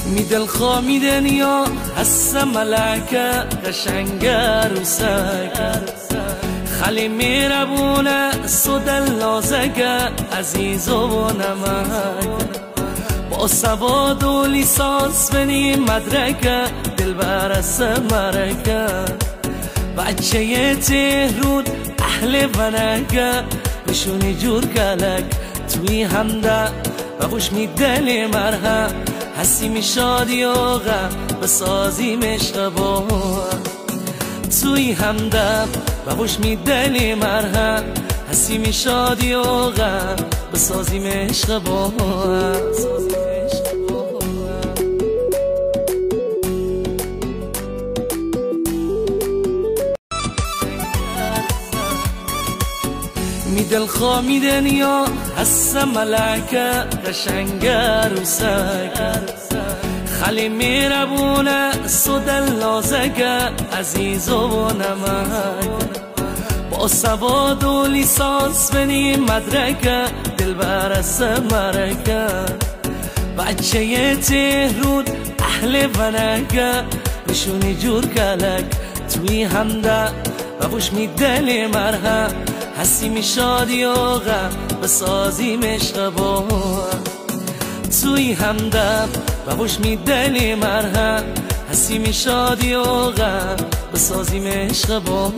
می دلخوا می دنیا هست ملکه قشنگه روسکه خلی میربونه سودل نازگه عزیز و نمک با سواد و لیسانس بنی مدرکه دل برس مرکه بچه تهرود اهل ونکه بشونی جور کلک توی همده بخوش می دل مرهم حسیم شادی و غم بسازیم عشق با توی همدم بخوش می دل مرهم حسیم شادی و غم بسازیم عشق با می دلخوا می دنیا هست ملکه قشنگه روسکه خلی میربونه سودل نازگه عزیز و نمک با سواد و لیسانس بنی مدرکه دل برس مرکه بچه تهرود اهل ونکه بشونی جور کلک توی همده بخوش می دل مرهم حسیم شادی و غم بسازیم عشق با توی همدم بخوش می دل مرهم حسیم شادی و غم بسازیم عشق با